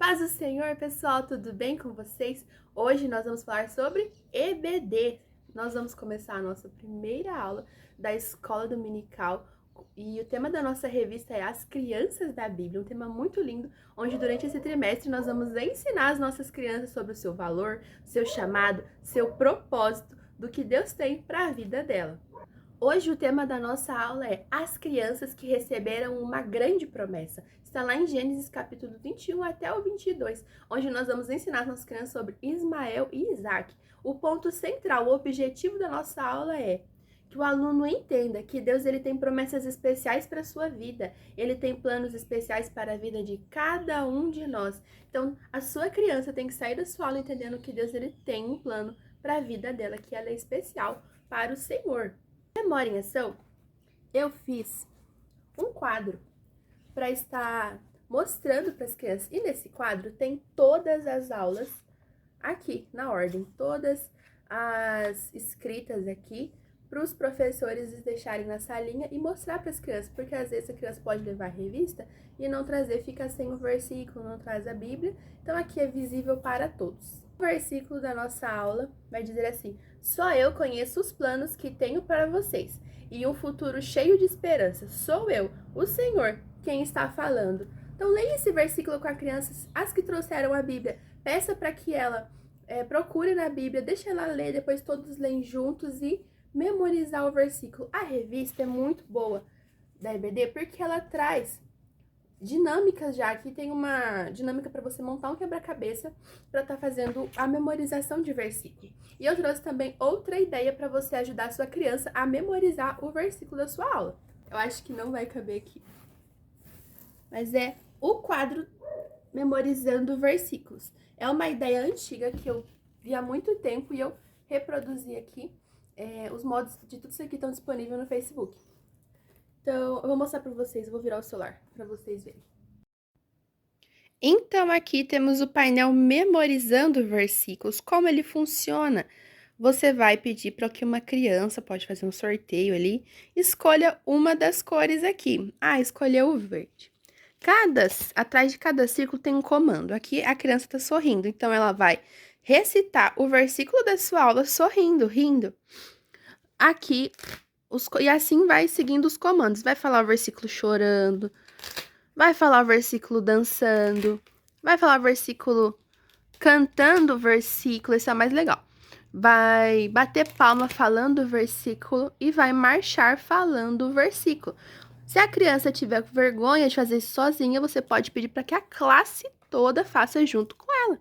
Paz do Senhor, pessoal, tudo bem com vocês? Hoje nós vamos falar sobre EBD. Nós vamos começar a nossa primeira aula da escola dominical e o tema da nossa revista é As Crianças da Bíblia, um tema muito lindo, onde durante esse trimestre nós vamos ensinar as nossas crianças sobre o seu valor, seu chamado, seu propósito, do que Deus tem para a vida dela. Hoje o tema da nossa aula é As Crianças que Receberam uma Grande Promessa. Está lá em Gênesis capítulo 21 até o 22, onde nós vamos ensinar as nossas crianças sobre Ismael e Isaac. O ponto central, o objetivo da nossa aula é que o aluno entenda que Deus ele tem promessas especiais para a sua vida. Ele tem planos especiais para a vida de cada um de nós. Então, a sua criança tem que sair da sua aula entendendo que Deus ele tem um plano para a vida dela, que ela é especial para o Senhor. Memória em Ação, eu fiz um quadro para estar mostrando para as crianças. E nesse quadro tem todas as aulas aqui na ordem, todas as escritas aqui para os professores deixarem na salinha e mostrar para as crianças, porque às vezes a criança pode levar a revista e não trazer, fica sem o versículo, não traz a Bíblia. Então aqui é visível para todos. O versículo da nossa aula vai dizer assim: só eu conheço os planos que tenho para vocês e um futuro cheio de esperança. Sou eu, o Senhor, quem está falando. Então leia esse versículo com as crianças, as que trouxeram a Bíblia. Peça para que ela procure na Bíblia, deixe ela ler, depois todos leem juntos e memorizar o versículo. A revista é muito boa da EBD porque ela traz dinâmicas já. Aqui tem uma dinâmica para você montar um quebra-cabeça para estar fazendo a memorização de versículo. E eu trouxe também outra ideia para você ajudar a sua criança a memorizar o versículo da sua aula. Eu acho que não vai caber aqui, mas é o quadro Memorizando Versículos. É uma ideia antiga que eu vi há muito tempo e eu reproduzi aqui. Os modos de tudo isso aqui estão disponíveis no Facebook. Então, eu vou mostrar para vocês, eu vou virar o celular para vocês verem. Então, aqui temos o painel Memorizando Versículos. Como ele funciona? Você vai pedir para que uma criança, pode fazer um sorteio ali, escolha uma das cores aqui. Escolheu o verde. Atrás de cada círculo tem um comando. Aqui a criança está sorrindo, então ela vai recitar o versículo da sua aula sorrindo, rindo. Aqui, e assim vai seguindo os comandos. Vai falar o versículo chorando, vai falar o versículo dançando, vai falar o versículo cantando o versículo, esse é o mais legal. Vai bater palma falando o versículo e vai marchar falando o versículo. Se a criança tiver vergonha de fazer isso sozinha, você pode pedir para que a classe toda faça junto com ela,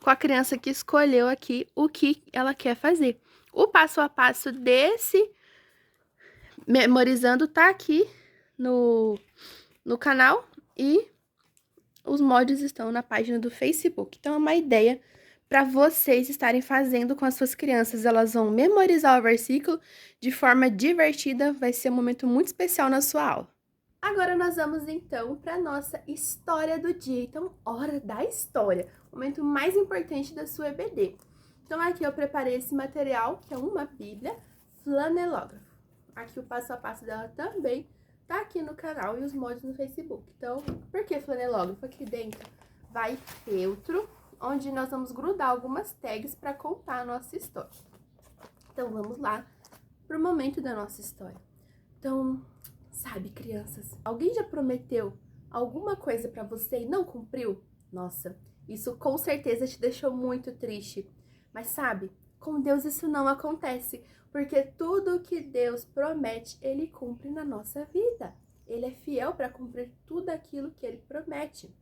com a criança que escolheu aqui o que ela quer fazer. O passo a passo desse memorizando tá aqui no canal e os mods estão na página do Facebook. Então é uma ideia para vocês estarem fazendo com as suas crianças. Elas vão memorizar o versículo de forma divertida, vai ser um momento muito especial na sua aula. Agora nós vamos então para a nossa história do dia. Então, hora da história, o momento mais importante da sua EBD. Então aqui eu preparei esse material, que é uma Bíblia flanelógrafo. Aqui o passo a passo dela também tá aqui no canal e os mods no Facebook. Então, por que flanelógrafo? Aqui dentro vai feltro, onde nós vamos grudar algumas tags para contar a nossa história. Então, vamos lá pro momento da nossa história. Então, sabe, crianças, alguém já prometeu alguma coisa para você e não cumpriu? Nossa, isso com certeza te deixou muito triste. Mas sabe, com Deus isso não acontece, porque tudo que Deus promete, Ele cumpre na nossa vida. Ele é fiel para cumprir tudo aquilo que Ele promete.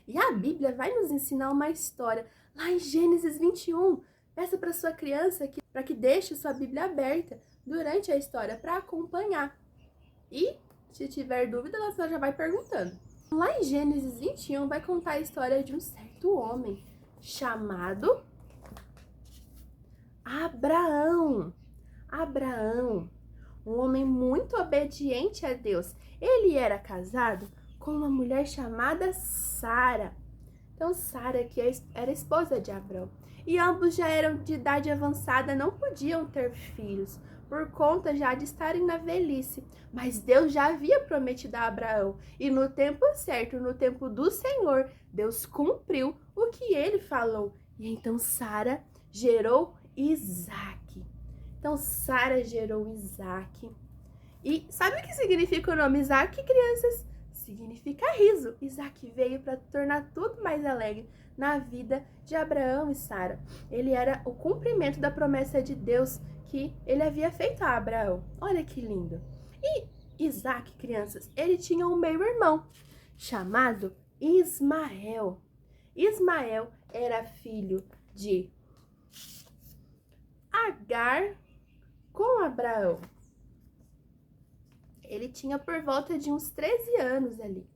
E a Bíblia vai nos ensinar uma história lá em Gênesis 21. Peça para sua criança para que deixe sua Bíblia aberta durante a história para acompanhar. E, se tiver dúvida, ela já vai perguntando. Lá em Gênesis 21 vai contar a história de um certo homem chamado Abraão. Abraão, um homem muito obediente a Deus. Ele era casado com uma mulher chamada Sara. Então, Sara, que era esposa de Abraão. E ambos já eram de idade avançada, não podiam ter filhos. por conta já de estarem na velhice. Mas Deus já havia prometido a Abraão. E no tempo certo, no tempo do Senhor, Deus cumpriu o que ele falou. E então Sara gerou Isaque. Então Sara gerou Isaque. E sabe o que significa o nome Isaque, crianças? Significa riso. Isaque veio para tornar tudo mais alegre na vida de Abraão e Sara. Ele era o cumprimento da promessa de Deus que ele havia feito a Abraão. Olha que lindo. E Isaque, crianças, ele tinha um meio-irmão chamado Ismael. Ismael era filho de Agar com Abraão. Ele tinha por volta de uns 13 anos ali.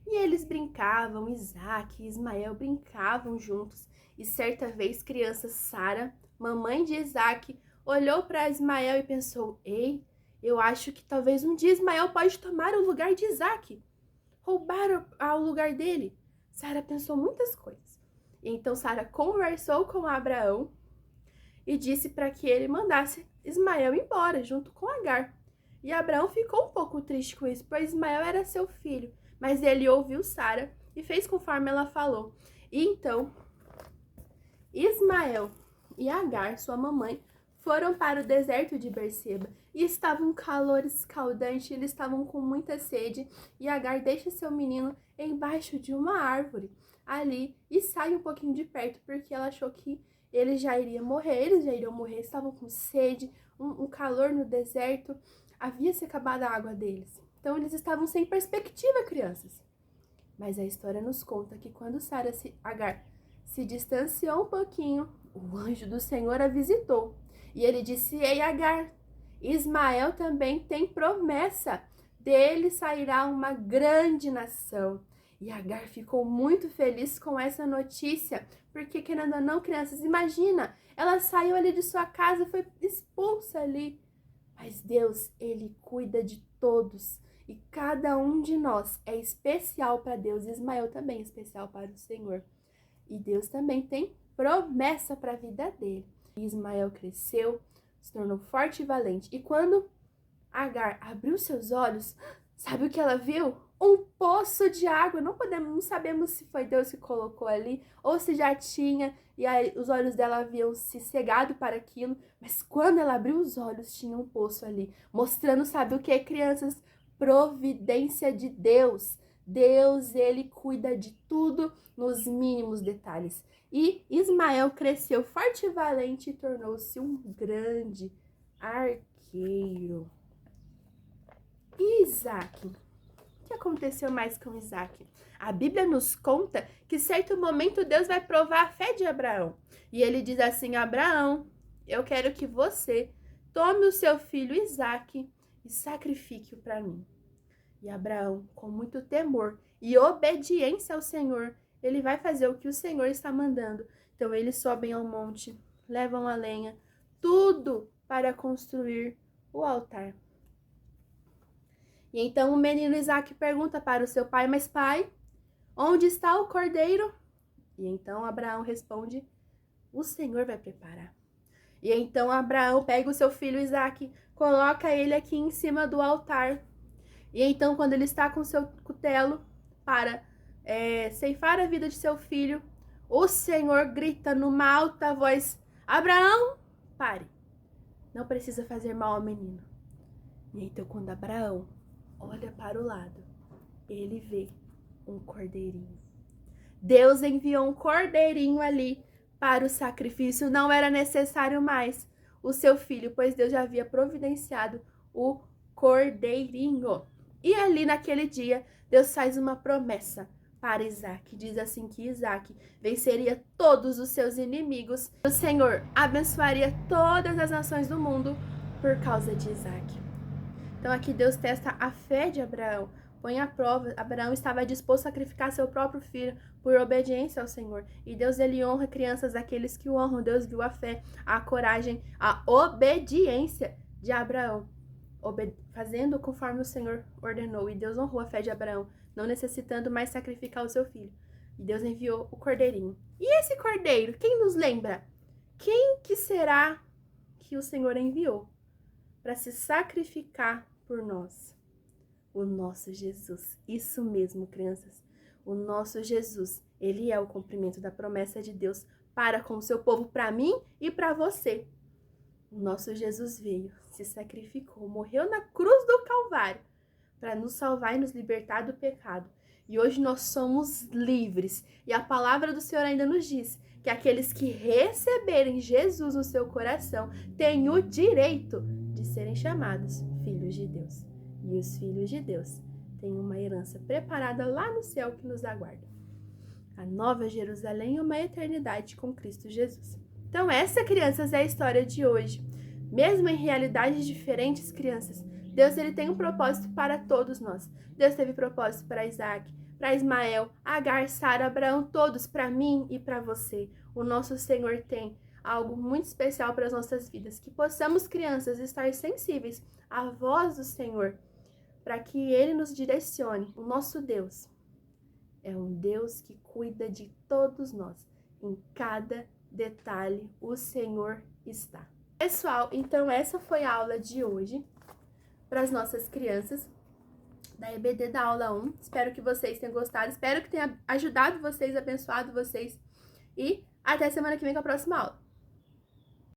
E eles brincavam, Isaque e Ismael brincavam juntos. E certa vez, criança Sara, mamãe de Isaque, olhou para Ismael e pensou: ei, eu acho que talvez um dia Ismael pode tomar o lugar de Isaque, roubar o lugar dele. Sara pensou muitas coisas. E então Sara conversou com Abraão e disse para que ele mandasse Ismael embora junto com Agar. E Abraão ficou um pouco triste com isso, pois Ismael era seu filho. Mas ele ouviu Sara e fez conforme ela falou. E então, Ismael e Agar, sua mamãe, foram para o deserto de Berseba. E estava um calor escaldante, eles estavam com muita sede. E Agar deixa seu menino embaixo de uma árvore ali e sai um pouquinho de perto, porque ela achou que ele já iria morrer. Eles já iriam morrer, estavam com sede, um calor no deserto. Havia se acabado a água deles. Então, eles estavam sem perspectiva, crianças. Mas a história nos conta que quando Agar se distanciou um pouquinho, o anjo do Senhor a visitou. E ele disse: ei, Agar, Ismael também tem promessa. Dele sairá uma grande nação. E Agar ficou muito feliz com essa notícia. Porque, querendo ou não, crianças, imagina, ela saiu ali de sua casa e foi expulsa ali. Mas Deus, ele cuida de todos. E cada um de nós é especial para Deus. Ismael também é especial para o Senhor. E Deus também tem promessa para a vida dele. Ismael cresceu, se tornou forte e valente. E quando Agar abriu seus olhos, sabe o que ela viu? Um poço de água. Não sabemos se foi Deus que colocou ali ou se já tinha e aí os olhos dela haviam se cegado para aquilo. Mas quando ela abriu os olhos, tinha um poço ali, mostrando, sabe o que, crianças? Providência de Deus. Deus, ele cuida de tudo nos mínimos detalhes. E Ismael cresceu forte e valente e tornou-se um grande arqueiro. E Isaque? O que aconteceu mais com Isaque? A Bíblia nos conta que em certo momento Deus vai provar a fé de Abraão. E ele diz assim: Abraão, eu quero que você tome o seu filho Isaque e sacrifique-o para mim. E Abraão, com muito temor e obediência ao Senhor, ele vai fazer o que o Senhor está mandando. Então eles sobem ao monte, levam a lenha, tudo para construir o altar. E então o menino Isaque pergunta para o seu pai: mas pai, onde está o cordeiro? E então Abraão responde: o Senhor vai preparar. E então Abraão pega o seu filho Isaque, coloca ele aqui em cima do altar. E então, quando ele está com seu cutelo para ceifar a vida de seu filho, o Senhor grita numa alta voz: Abraão, pare, não precisa fazer mal ao menino. E então, quando Abraão olha para o lado, ele vê um cordeirinho. Deus enviou um cordeirinho ali para o sacrifício. Não era necessário mais o seu filho, pois Deus já havia providenciado o cordeirinho. E ali naquele dia, Deus faz uma promessa para Isaque. Diz assim que Isaque venceria todos os seus inimigos. O Senhor abençoaria todas as nações do mundo por causa de Isaque. Então aqui Deus testa a fé de Abraão. Põe à prova, Abraão estava disposto a sacrificar seu próprio filho por obediência ao Senhor. E Deus, ele honra crianças, aqueles que o honram. Deus viu a fé, a coragem, a obediência de Abraão, fazendo conforme o Senhor ordenou. E Deus honrou a fé de Abraão, não necessitando mais sacrificar o seu filho. E Deus enviou o cordeirinho. E esse cordeiro, quem nos lembra? Quem que será que o Senhor enviou? para se sacrificar por nós. O nosso Jesus. Isso mesmo, crianças. O nosso Jesus, ele é o cumprimento da promessa de Deus para com o seu povo, para mim e para você. O nosso Jesus veio, se sacrificou, morreu na cruz do Calvário para nos salvar e nos libertar do pecado. E hoje nós somos livres. E a palavra do Senhor ainda nos diz que aqueles que receberem Jesus no seu coração têm o direito de serem chamados filhos de Deus. E os filhos de Deus têm uma herança preparada lá no céu que nos aguarda. A Nova Jerusalém é uma eternidade com Cristo Jesus. Então essa, crianças, é a história de hoje. Mesmo em realidades diferentes, crianças, Deus ele tem um propósito para todos nós. Deus teve propósito para Isaac, para Ismael, Agar, Sara, Abraão, todos, para mim e para você. O nosso Senhor tem algo muito especial para as nossas vidas. Que possamos, crianças, estar sensíveis à voz do Senhor, para que Ele nos direcione. O nosso Deus é um Deus que cuida de todos nós. Em cada detalhe, o Senhor está. Pessoal, então essa foi a aula de hoje para as nossas crianças da EBD da aula 1. Espero que vocês tenham gostado, espero que tenha ajudado vocês, abençoado vocês. E até semana que vem com a próxima aula.